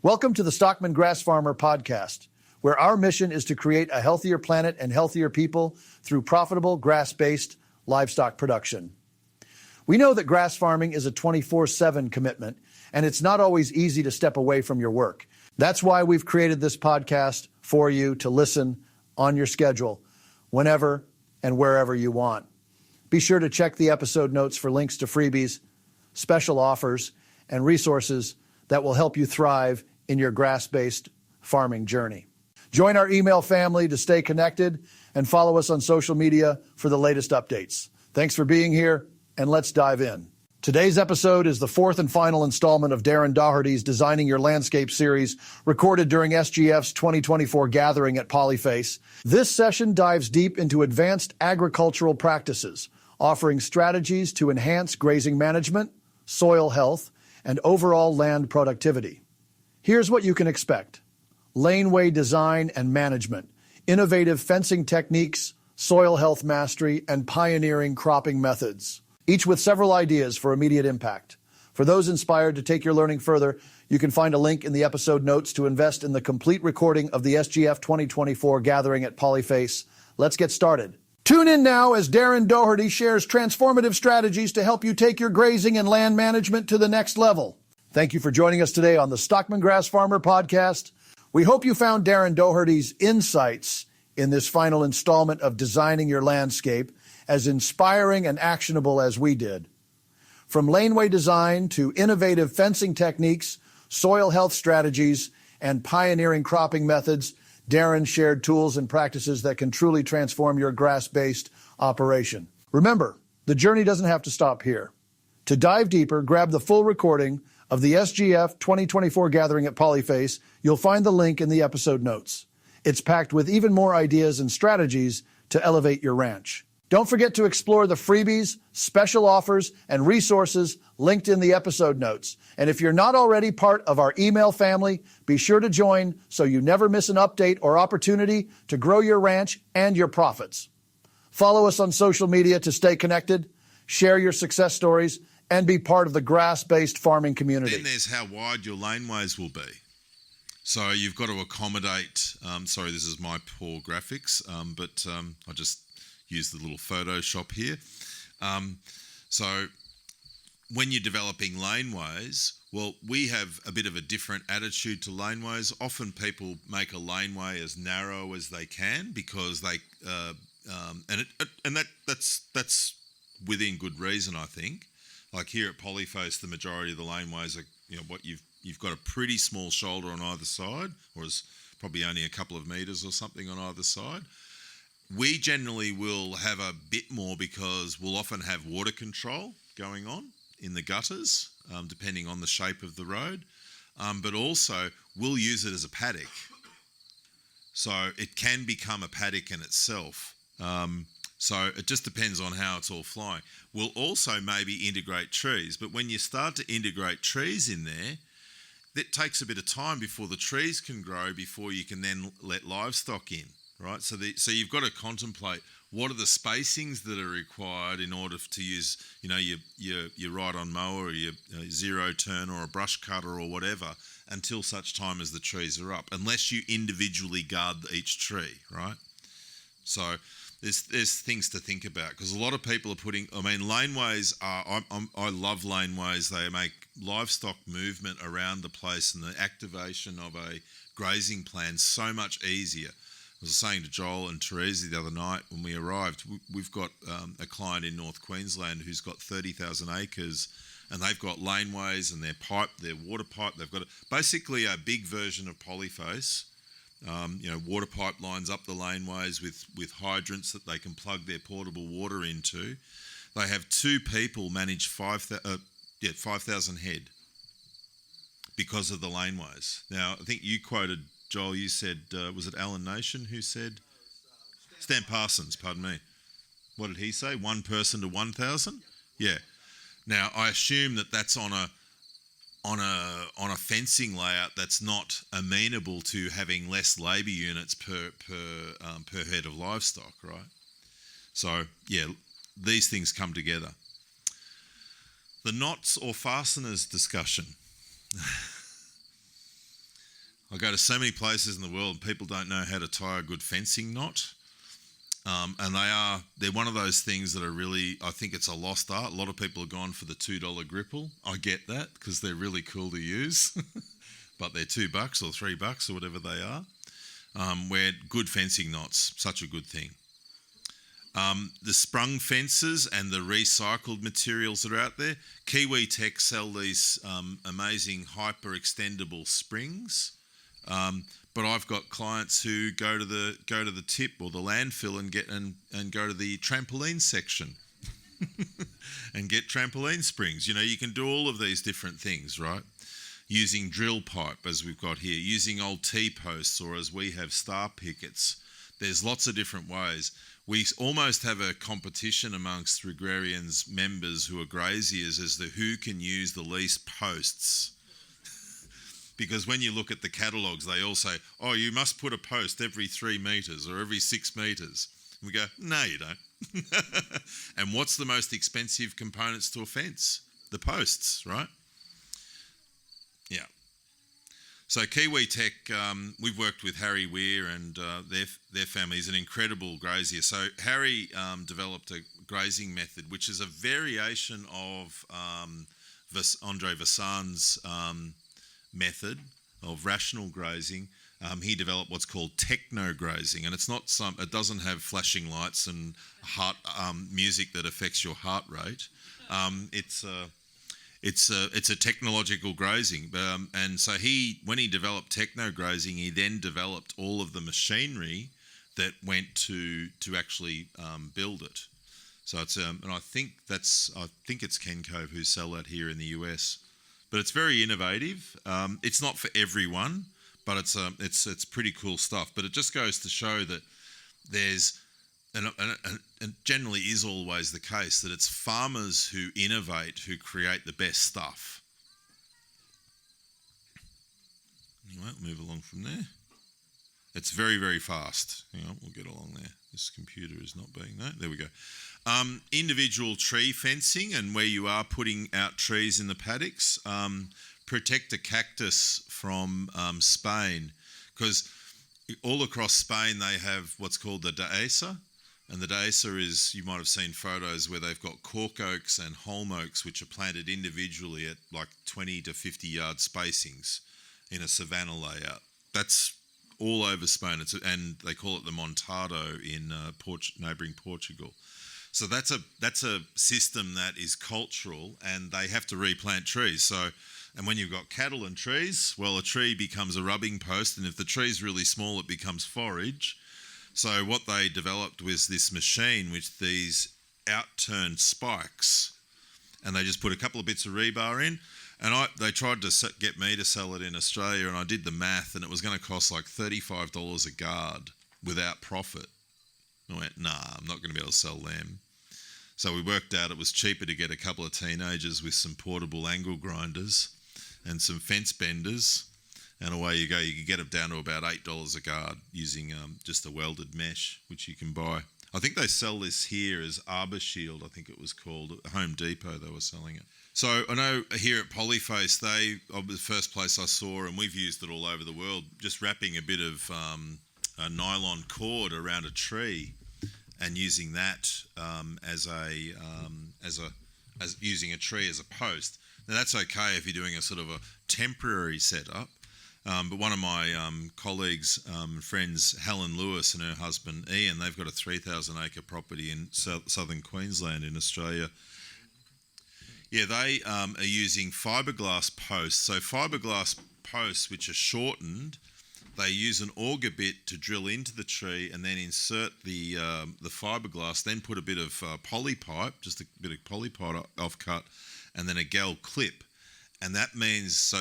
Welcome to the Stockman Grass Farmer podcast, where our mission is to create a healthier planet and healthier people through profitable grass-based livestock production. We know that grass farming is a 24/7 commitment, and it's not always easy to step away from your work. That's why we've created this podcast for you to listen on your schedule, whenever and wherever you want. Be sure to check the episode notes for links to freebies, special offers, and resources that will help you thrive in your grass-based farming journey. Join our email family to stay connected and follow us on social media for the latest updates. Thanks for being here, and let's dive in. Today's episode is the fourth and final installment of Darren Doherty's Designing Your Landscape series, recorded during SGF's 2024 gathering at Polyface. This session dives deep into advanced agricultural practices, offering strategies to enhance grazing management, soil health, and overall land productivity. Here's what you can expect: Laneway Design and management, innovative fencing techniques, soil health mastery, and pioneering cropping methods, each with several ideas for immediate impact. For those inspired to take your learning further, you can find a link in the episode notes to invest in the complete recording of the SGF 2024 gathering at Polyface. Let's get started. Tune in now as Darren Doherty shares transformative strategies to help you take your grazing and land management to the next level. Thank you for joining us today on the Stockman Grass Farmer podcast. We hope you found Darren Doherty's insights in this final installment of Designing Your Landscape as inspiring and actionable as we did. From Laneway Design to innovative fencing techniques, soil health strategies, and pioneering cropping methods, Darren shared tools and practices that can truly transform your grass-based operation. Remember, the journey doesn't have to stop here. To dive deeper, grab the full recording of the SGF 2024 gathering at Polyface. You'll find the link in the episode notes. It's packed with even more ideas and strategies to elevate your ranch. Don't forget to explore the freebies, special offers, and resources linked in the episode notes. And if you're not already part of our email family, be sure to join so you never miss an update or opportunity to grow your ranch and your profits. Follow us on social media to stay connected, share your success stories, and be part of the grass-based farming community. Then there's how wide your laneways will be. So you've got to accommodate, sorry, this is my poor graphics, but I just used the little Photoshop here. So when you're developing laneways, well, we have a bit of a different attitude to laneways. Often people make a laneway as narrow as they can because they, that's within good reason, I think. Like here at Polyface, the majority of the laneways are, what you've got a pretty small shoulder on either side, or it's probably only a couple of meters or something on either side. We generally will have a bit more because we'll often have water control going on in the gutters, depending on the shape of the road. But also we'll use it as a paddock. So it can become a paddock in itself. So it just depends on how it's all flying. We'll also maybe integrate trees, but when you start to integrate trees in there, that takes a bit of time before the trees can grow, before you can then let livestock in, right? So you've got to contemplate what are the spacings that are required in order to use, your ride-on mower or your zero turn or a brush cutter or whatever until such time as the trees are up, unless you individually guard each tree, right? So there's things to think about, because a lot of people are laneways are, I love laneways. They make livestock movement around the place and the activation of a grazing plan so much easier. I was saying to Joel and Teresa the other night when we arrived, we've got a client in North Queensland who's got 30,000 acres, and they've got laneways and their water pipe. They've got basically a big version of Polyface. Water pipelines up the laneways with hydrants that they can plug their portable water into. They have two people manage 5,000 head because of the laneways. Now, I think you quoted, Joel, you said, was it Alan Nation who said? Stan Parsons, pardon me. What did he say? 1 person to 1,000? Yeah. Now, I assume that's on a fencing layout that's not amenable to having less labour units per head of livestock, right? So, yeah, these things come together. The knots or fasteners discussion. I go to so many places in the world and people don't know how to tie a good fencing knot. And they're one of those things that are really, I think it's a lost art. A lot of people have gone for the $2 gripple. I get that because they're really cool to use, but they're $2 or $3 or whatever they are. Where good fencing knots, such a good thing. The sprung fences and the recycled materials that are out there. Kiwi Tech sell these amazing hyper-extendable springs. But I've got clients who go to the tip or the landfill and go to the trampoline section and get trampoline springs. You know, you can do all of these different things, right? Using drill pipe, as we've got here, using old T-posts, or as we have, star pickets. There's lots of different ways. We almost have a competition amongst Agrarians members who are graziers as to who can use the least posts. Because when you look at the catalogues, they all say, oh, you must put a post every 3 metres or every 6 metres. And we go, no, you don't. And what's the most expensive components to a fence? The posts, right? Yeah. So Kiwi Tech, we've worked with Harry Weir and their family. Is an incredible grazier. So Harry developed a grazing method, which is a variation of Andre Vassan's method of rational grazing. He developed what's called techno grazing, and it doesn't have flashing lights and heart music that affects your heart rate. It's a technological grazing, and so when he developed techno grazing, he then developed all of the machinery that went to actually build it. So it's and I think it's Ken Cove who sell that here in the US. But it's very innovative. It's not for everyone, but it's pretty cool stuff. But it just goes to show that there's, and generally is always the case, that it's farmers who innovate who create the best stuff. Anyway, we'll move along from there. It's very, very fast. Hang on, we'll get along there. This computer is not being that. There we go. Individual tree fencing, and where you are putting out trees in the paddocks. Protect a cactus from Spain, because all across Spain they have what's called the dehesa, and the dehesa is, you might have seen photos where they've got cork oaks and holm oaks which are planted individually at like 20 to 50 yard spacings in a savanna layout. That's all over Spain, and they call it the montado in neighbouring Portugal. So that's a system that is cultural, and they have to replant trees. So, and when you've got cattle and trees, well, a tree becomes a rubbing post, and if the tree's really small, it becomes forage. So what they developed was this machine with these out-turned spikes, and they just put a couple of bits of rebar in, and they tried to get me to sell it in Australia, and I did the math, and it was going to cost like $35 a guard without profit. I went, nah, I'm not going to be able to sell them. So we worked out it was cheaper to get a couple of teenagers with some portable angle grinders and some fence benders, and away you go. You can get them down to about $8 a guard using just a welded mesh, which you can buy. I think they sell this here as Arbor Shield, I think it was called. At Home Depot they were selling it. So I know here at Polyface, the first place I saw, and we've used it all over the world, just wrapping a bit of a nylon cord around a tree and using that as using a tree as a post. Now that's okay if you're doing a sort of a temporary setup, but one of my colleagues, friends, Helen Lewis and her husband Ian, they've got a 3,000 acre property in southern Queensland in Australia. Yeah, they are using fiberglass posts. So fiberglass posts which are shortened, they use an auger bit to drill into the tree and then insert the fiberglass, then put a bit of poly pipe, just a bit of poly pipe offcut, and then a gel clip. And that means,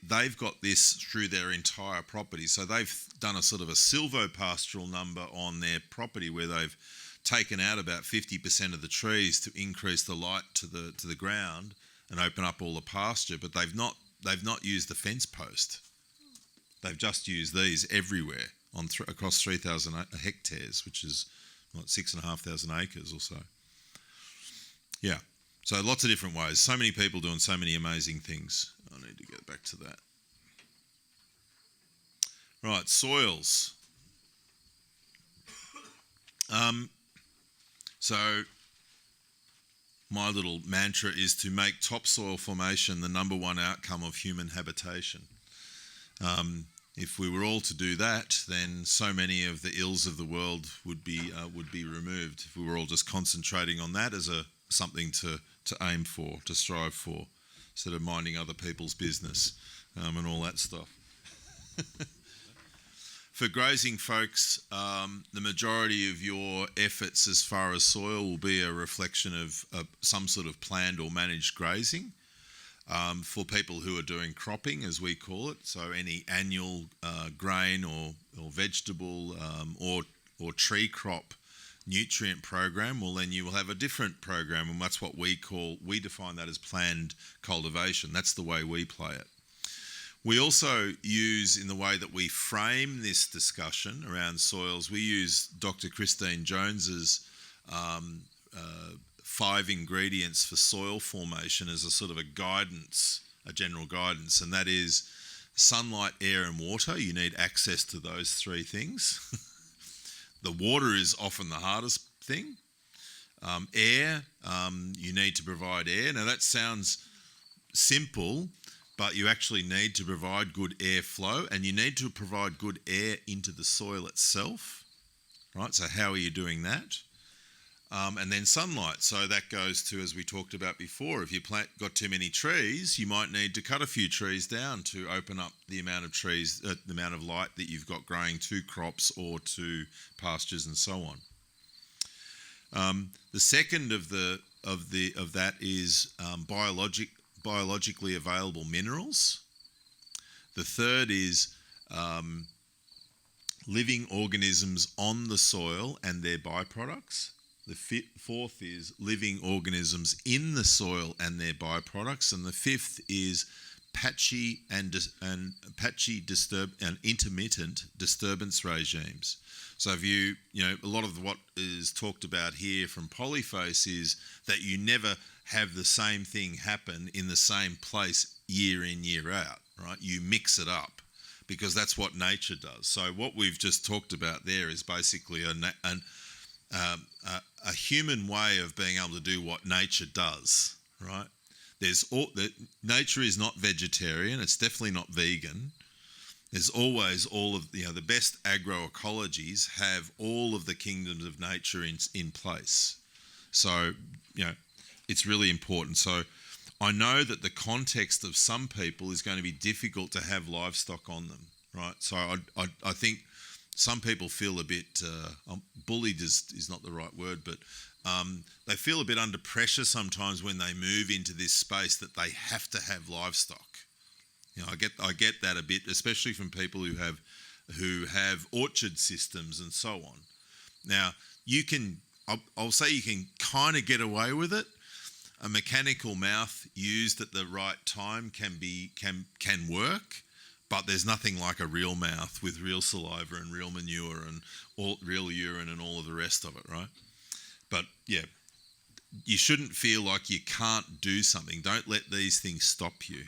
they've got this through their entire property. So they've done a sort of a silvopastoral number on their property where they've taken out about 50% of the trees to increase the light to the ground and open up all the pasture, but they've not used the fence post. They've just used these everywhere across 3,000 hectares, which is what, 6,500 acres or so. Yeah, so lots of different ways. So many people doing so many amazing things. I need to get back to that. Right, soils. So my little mantra is to make topsoil formation the number one outcome of human habitation. If we were all to do that, then so many of the ills of the world would be removed. If we were all just concentrating on that as something to aim for, to strive for, instead of minding other people's business and all that stuff. For grazing folks, the majority of your efforts as far as soil will be a reflection of some sort of planned or managed grazing. For people who are doing cropping, as we call it, so any annual grain or vegetable or tree crop nutrient program, well then you will have a different program, and that's what we define that as planned cultivation. That's the way we play it. We also use, in the way that we frame this discussion around soils, we use Dr. Christine Jones's 5 ingredients for soil formation as a sort of a guidance, a general guidance, and that is sunlight, air and water. You need access to those 3 things. The water is often the hardest thing. Air, you need to provide air. Now that sounds simple, but you actually need to provide good air flow, and you need to provide good air into the soil itself, right? So how are you doing that? And then sunlight. So that goes to, as we talked about before, if you got too many trees, you might need to cut a few trees down to open up the amount of trees, the amount of light that you've got growing to crops or to pastures and so on. The second of that is biologically available minerals. The third is living organisms on the soil and their byproducts. The fourth is living organisms in the soil and their byproducts, and the fifth is patchy and intermittent disturbance regimes. So if you know, a lot of what is talked about here from Polyface is that you never have the same thing happen in the same place year in, year out, right? You mix it up because that's what nature does. So what we've just talked about there is basically a human way of being able to do what nature does, right? Nature is not vegetarian. It's definitely not vegan. There's always all of the best agroecologies have all of the kingdoms of nature in place. So it's really important. So I know that the context of some people is going to be difficult to have livestock on them, right? So I think some people feel a bit bullied is not the right word, but they feel a bit under pressure sometimes when they move into this space that they have to have livestock. I get that a bit, especially from people who have orchard systems and so on. Now I'll say you can kind of get away with it. A mechanical mouth used at the right time can work. But there's nothing like a real mouth with real saliva and real manure and real urine and all of the rest of it, right? But yeah, you shouldn't feel like you can't do something. Don't let these things stop you.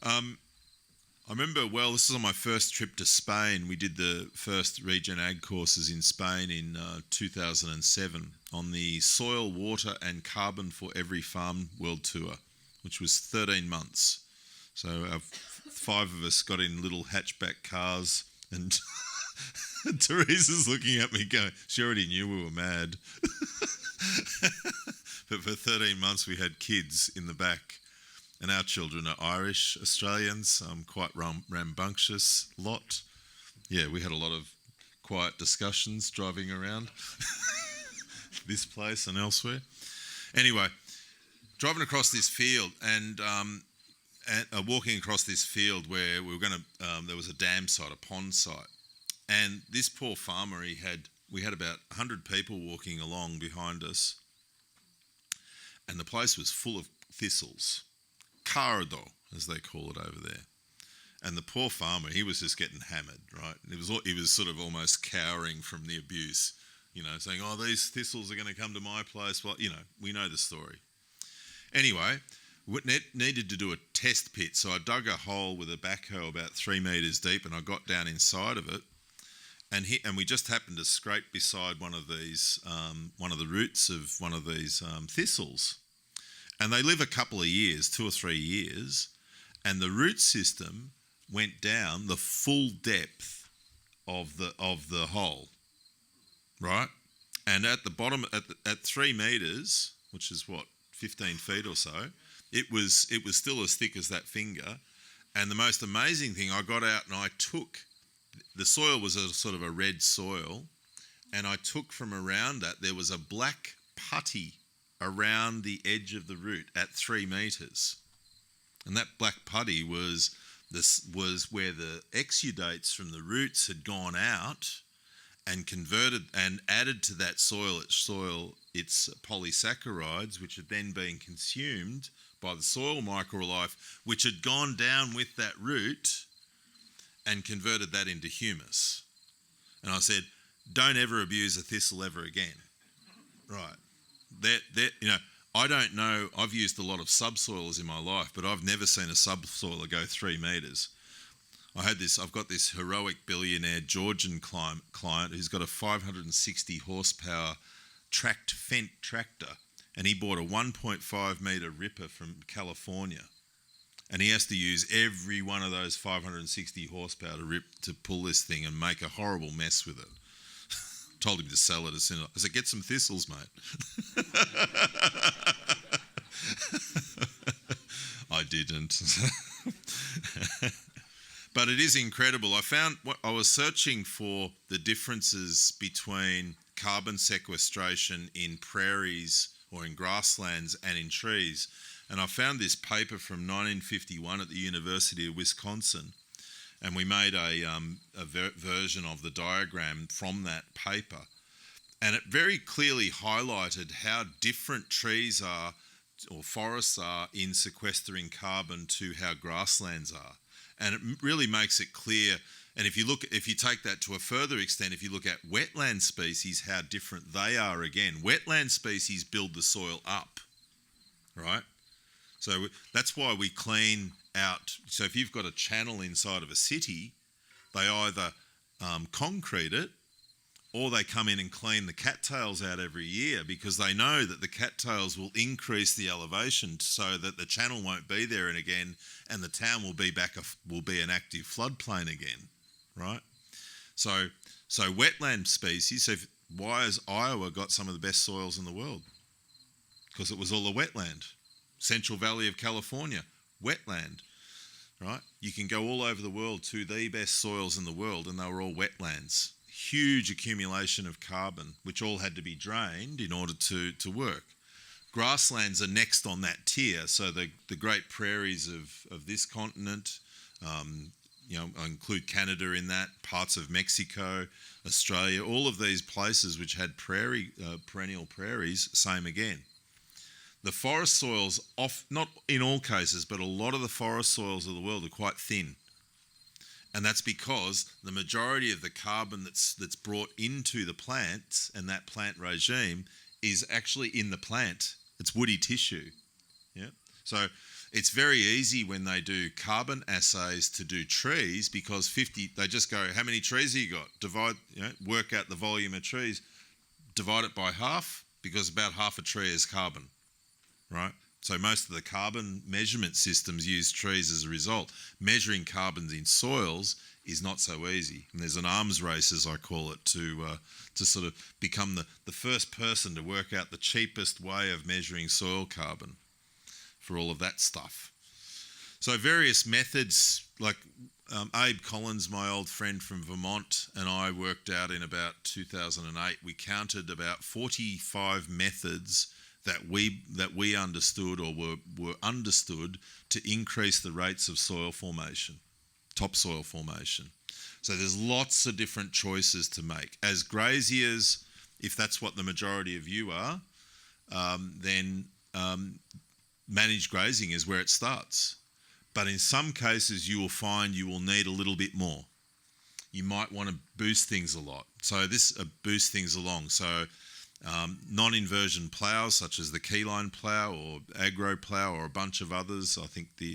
I remember, this is on my first trip to Spain. We did the first Regen Ag courses in Spain in 2007 on the Soil, Water and Carbon for Every Farm World Tour, which was 13 months. So 5 of us got in little hatchback cars, and Teresa's looking at me going, she already knew we were mad. But for 13 months we had kids in the back, and our children are Irish Australians, quite rambunctious lot. Yeah, we had a lot of quiet discussions driving around this place and elsewhere. Anyway, driving across this field and walking across this field where we were going to, there was a dam site, a pond site, and this poor farmer, we had about 100 people walking along behind us, and the place was full of thistles, cardo as they call it over there, and the poor farmer, he was just getting hammered, right? He was sort of almost cowering from the abuse, saying, "Oh, these thistles are going to come to my place." Well, we know the story. Anyway, needed to do a test pit. So I dug a hole with a backhoe about 3 metres deep, and I got down inside of it, and we just happened to scrape beside one of the roots of one of these thistles, and they live a couple of years, 2 or 3 years, and the root system went down the full depth of the hole, right? And at the bottom, at 3 metres, which is what, 15 feet or so, it was still as thick as that finger. And the most amazing thing, I got out and I took, the soil was a sort of a red soil, and I took from around that, there was a black putty around the edge of the root at 3 metres. And that black putty was where the exudates from the roots had gone out and converted and added to that soil its polysaccharides, which had then been consumed by the soil microlife, which had gone down with that root and converted that into humus. And I said, don't ever abuse a thistle ever again. Right. I don't know, I've used a lot of subsoilers in my life, but I've never seen a subsoiler go 3 metres. I've got this heroic billionaire Georgian client who's got a 560 horsepower tracked Fendt tractor, and he bought a 1.5 metre ripper from California, and he has to use every one of those 560 horsepower to pull this thing and make a horrible mess with it. Told him to sell it as soon as I said, get some thistles, mate. I didn't. But it is incredible. I was searching for the differences between carbon sequestration in prairies or in grasslands and in trees, and I found this paper from 1951 at the University of Wisconsin, and we made a version of the diagram from that paper, and it very clearly highlighted how different trees are or forests are in sequestering carbon to how grasslands are. And it really makes it clear. And if you take that to a further extent, if you look at wetland species, how different they are again. Wetland species build the soil up, right? So that's why we clean out. So if you've got a channel inside of a city, they either concrete it, or they come in and clean the cattails out every year, because they know that the cattails will increase the elevation so that the channel won't be there and again, and the town will be an active floodplain again, right? So wetland species. So why has Iowa got some of the best soils in the world? Because it was all a wetland. Central Valley of California, wetland, right? You can go all over the world to the best soils in the world, and they were all wetlands. Huge accumulation of carbon, which all had to be drained in order to work. Grasslands are next on that tier. So the great prairies of this continent, I include Canada in that, parts of Mexico, Australia, all of these places which had perennial prairies, same again. The forest soils, not in all cases, but a lot of the forest soils of the world are quite thin. And that's because the majority of the carbon that's brought into the plants and that plant regime is actually in the plant. It's woody tissue. Yeah. So it's very easy when they do carbon assays to do trees, because they just go, how many trees have you got? Work out the volume of trees, divide it by half, because about half a tree is carbon, right? So most of the carbon measurement systems use trees as a result. Measuring carbons in soils is not so easy. And there's an arms race, as I call it, to sort of become the first person to work out the cheapest way of measuring soil carbon for all of that stuff. So various methods, like Abe Collins, my old friend from Vermont, and I worked out in about 2008, we counted about 45 methods that we understood or were understood to increase the rates of soil formation, topsoil formation. So there's lots of different choices to make. As graziers, if that's what the majority of you are, then managed grazing is where it starts. But in some cases, you will find you will need a little bit more. You might want to boost things a lot. So boost things along. So Non-inversion ploughs such as the keyline plough or agro plough or a bunch of others. I think I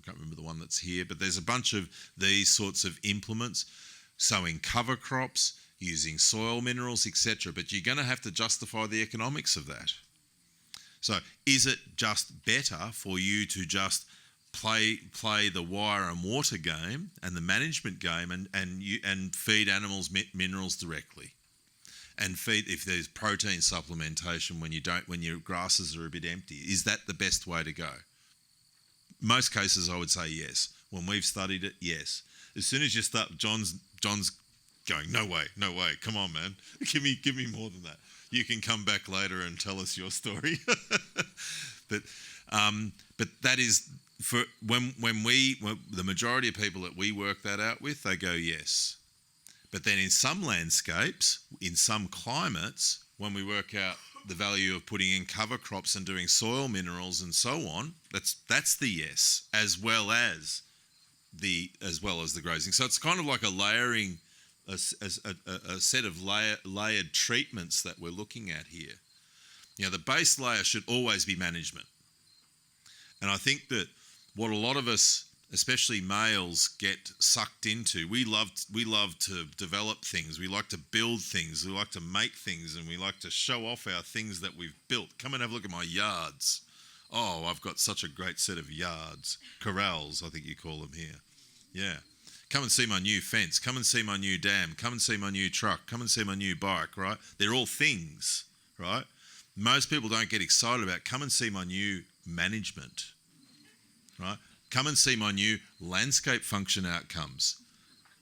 can't remember the one that's here, but there's a bunch of these sorts of implements. Sowing cover crops, using soil minerals, etc. But you're going to have to justify the economics of that. So is it just better for you to just play the wire and water game and the management game and feed animals minerals directly? And feed if there's protein supplementation when your grasses are a bit empty. Is that the best way to go? Most cases I would say yes. When we've studied it, yes. As soon as you start, John's going, no way, come on, man, give me more than that. You can come back later and tell us your story. but that is for when the majority of people that we work that out with, they go yes. But then in some landscapes, in some climates, when we work out the value of putting in cover crops and doing soil minerals and so on, that's the yes, as well as the grazing. So it's kind of like a layering, a set of layered treatments that we're looking at here. You know, the base layer should always be management. And I think that what a lot of us, especially males, get sucked into, we love to develop things, we like to build things, we like to make things, and we like to show off our things that we've built. Come and have a look at my yards. Oh, I've got such a great set of yards. Corrals, I think you call them here. Yeah. Come and see my new fence. Come and see my new dam. Come and see my new truck. Come and see my new bike, right? They're all things, right? Most people don't get excited about, come and see my new management, right? Come and see my new landscape function outcomes.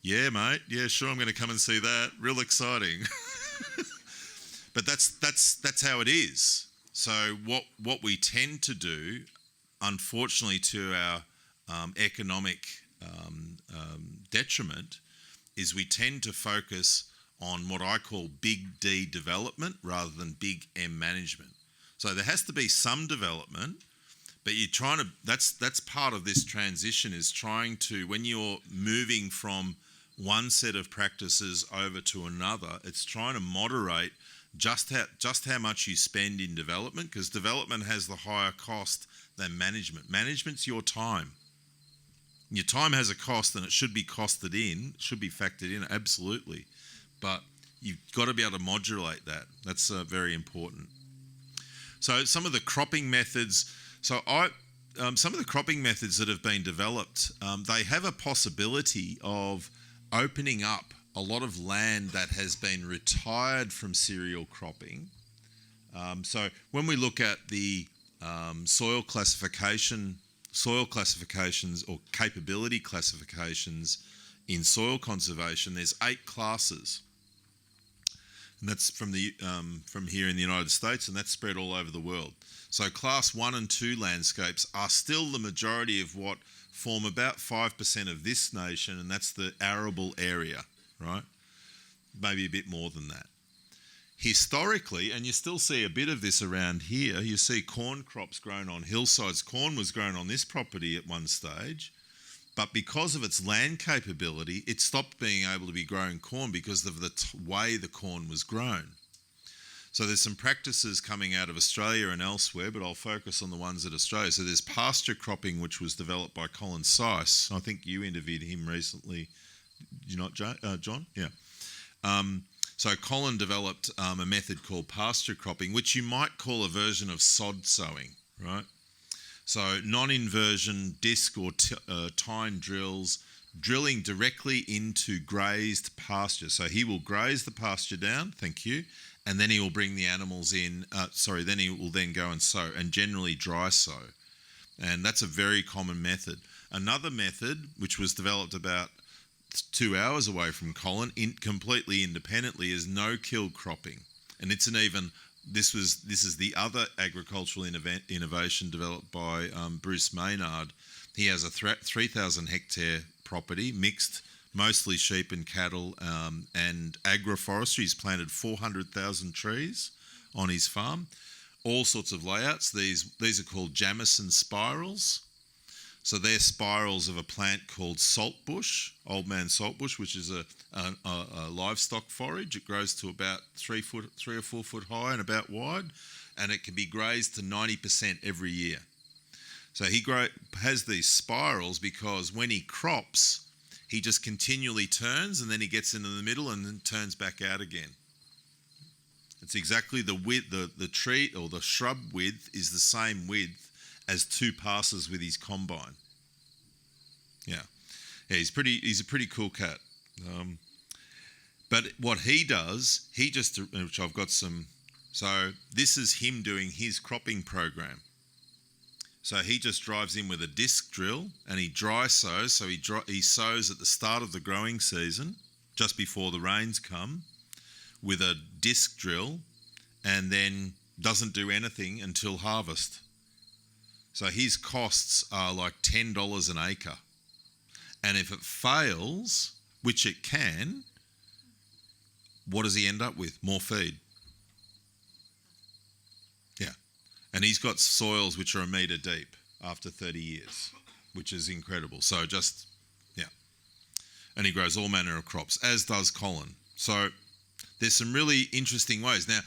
Yeah, mate. Yeah, sure, I'm going to come and see that. Real exciting. But that's how it is. So what we tend to do, unfortunately, to our economic detriment, is we tend to focus on what I call big D development rather than big M management. So there has to be some development, but you're trying to, that's part of this transition, is trying to, when you're moving from one set of practices over to another, it's trying to moderate just how much you spend in development, because development has the higher cost than management. Management's your time. Your time has a cost, and it should be costed in, should be factored in, absolutely. But you've got to be able to modulate that. That's very important. So some of the cropping methods, some of the cropping methods that have been developed, they have a possibility of opening up a lot of land that has been retired from cereal cropping. So when we look at the soil classifications or capability classifications in soil conservation, there's 8 classes. And that's from here in the United States, and that's spread all over the world. So class 1 and 2 landscapes are still the majority of what form about 5% of this nation, and that's the arable area, right? Maybe a bit more than that. Historically, and you still see a bit of this around here, you see corn crops grown on hillsides. Corn was grown on this property at one stage, but because of its land capability, it stopped being able to be growing corn because of the way the corn was grown. So there's some practices coming out of Australia and elsewhere, but I'll focus on the ones at Australia. So there's pasture cropping, which was developed by Colin Seiss. I think you interviewed him recently. Did you not, John? Yeah. So Colin developed a method called pasture cropping, which you might call a version of sod sowing, right? So non-inversion disc or tine drills, drilling directly into grazed pasture. So he will graze the pasture down, thank you, and then he will bring the animals in, then he will then go and sow, and generally dry sow. And that's a very common method. Another method, which was developed about 2 hours away from Colin, completely independently, is no-kill cropping. And it's this is the other agricultural innovation developed by Bruce Maynard. He has a 3,000 hectare property, mixed, mostly sheep and cattle, and agroforestry. He's planted 400,000 trees on his farm, all sorts of layouts. These are called Jamison spirals. So they're spirals of a plant called saltbush, old man saltbush, which is a livestock forage. It grows to about 3 or 4 foot high and about wide, and it can be grazed to 90% every year. So he has these spirals because when he crops, he just continually turns, and then he gets into the middle and then turns back out again. It's exactly the width, the tree or the shrub width is the same width as 2 passes with his combine. Yeah, he's a pretty cool cat. But what he does, which I've got some. So this is him doing his cropping program. So he just drives in with a disc drill and he dry sows. So he sows at the start of the growing season, just before the rains come, with a disc drill, and then doesn't do anything until harvest. So his costs are like $10 an acre. And if it fails, which it can, what does he end up with? More feed. Yeah. And he's got soils which are 1 metre deep after 30 years, which is incredible. So and he grows all manner of crops, as does Colin. So there's some really interesting ways. Now,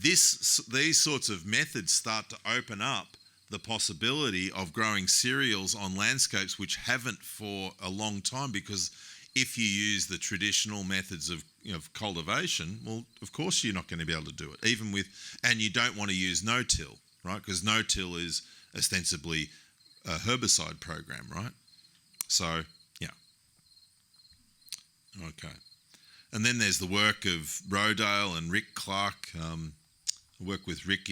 these sorts of methods start to open up the possibility of growing cereals on landscapes which haven't for a long time, because if you use the traditional methods of cultivation, well, of course you're not going to be able to do it, and you don't want to use no-till, right? Because no-till is ostensibly a herbicide program, right? So, yeah. Okay. And then there's the work of Rodale and Rick Clark. I worked with Rick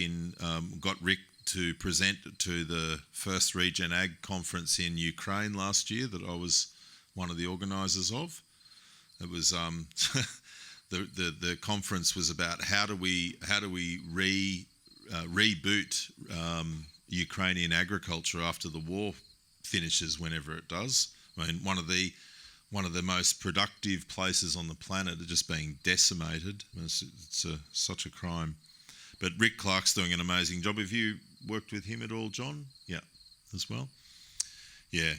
got Rick to present to the first Regen Ag conference in Ukraine last year that I was one of the organisers of. It was the conference was about how do we reboot Ukrainian agriculture after the war finishes, whenever it does. I mean, one of the most productive places on the planet are just being decimated. It's such a crime. But Rick Clark's doing an amazing job. Have you worked with him at all, John? Yeah, as well. Yeah,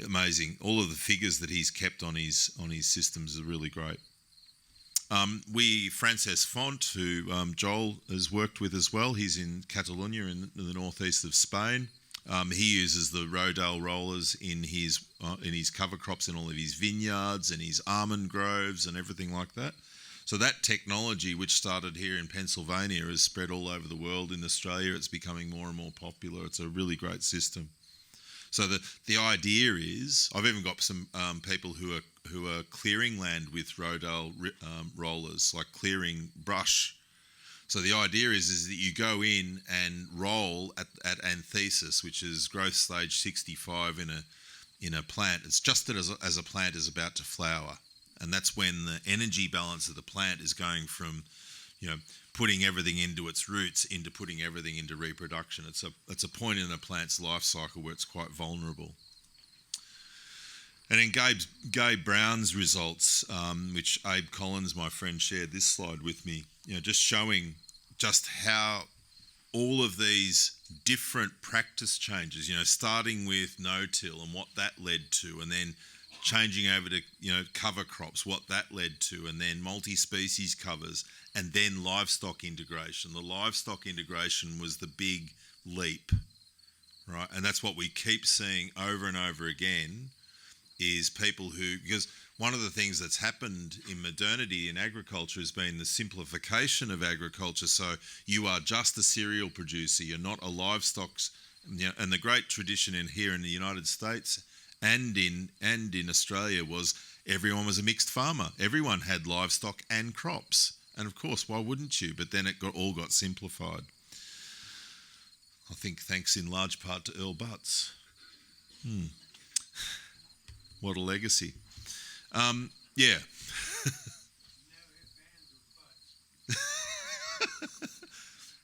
amazing. All of the figures that he's kept on his systems are really great. Frances Font, who Joel has worked with as well. He's in Catalonia in the northeast of Spain. He uses the Rodrigo Rollers in his cover crops in all of his vineyards and his almond groves and everything like that. So that technology, which started here in Pennsylvania, has spread all over the world. In Australia, it's becoming more and more popular. It's a really great system. So the idea is, I've even got some people who are clearing land with Rodale rollers, like clearing brush. So the idea is that you go in and roll at anthesis, which is growth stage 65 in a plant. It's just that as a plant is about to flower. And that's when the energy balance of the plant is going from, putting everything into its roots into putting everything into reproduction. It's a point in a plant's life cycle where it's quite vulnerable. And in Gabe Brown's results, which Abe Collins, my friend, shared this slide with me, just showing just how all of these different practice changes, starting with no-till and what that led to, and then changing over to cover crops, what that led to, and then multi-species covers, and then livestock integration. The livestock integration was the big leap, right? And that's what we keep seeing over and over again, is people because one of the things that's happened in modernity in agriculture has been the simplification of agriculture. So you are just a cereal producer, you're not a livestock, and the great tradition here in the United States and in Australia was everyone was a mixed farmer. Everyone had livestock and crops. And of course, why wouldn't you? But then it all got simplified. I think thanks in large part to Earl Butts. What a legacy. Yeah.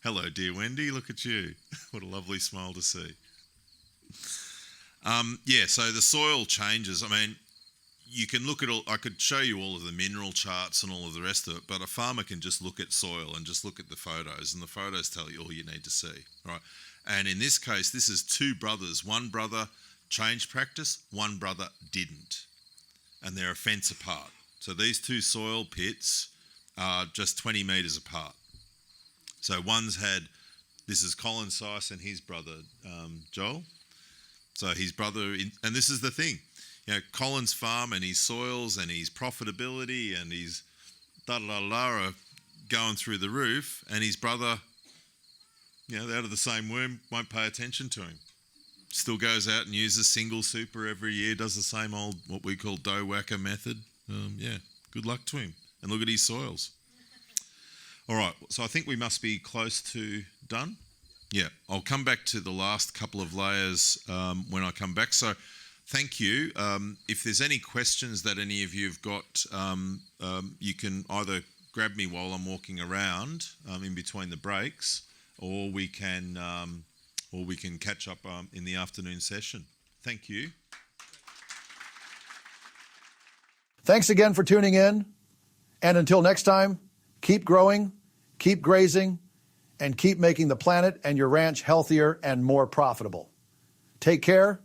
Hello, dear Wendy. Look at you. What a lovely smile to see. So the soil changes. I mean, you can look at I could show you all of the mineral charts and all of the rest of it, but a farmer can just look at soil and just look at the photos, and the photos tell you all you need to see, right? And in this case, this is 2 brothers. One brother changed practice, one brother didn't. And they're a fence apart. So these two soil pits are just 20 metres apart. So one's had, this is Colin Seiss and his brother, Joel. So his brother, and this is the thing, you know, Colin's farm and his soils and his profitability and his are going through the roof, and his brother, you know, out of the same womb, won't pay attention to him. Still goes out and uses single super every year, does the same old, what we call dough whacker method. Yeah, good luck to him. And look at his soils. All right, so I think we must be close to done. Yeah, I'll come back to the last couple of layers when I come back. So thank you. If there's any questions that any of you have got, you can either grab me while I'm walking around in between the breaks, or we can catch up in the afternoon session. Thank you. Thanks again for tuning in. And until next time, keep growing, keep grazing, and keep making the planet and your ranch healthier and more profitable. Take care,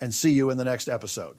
and see you in the next episode.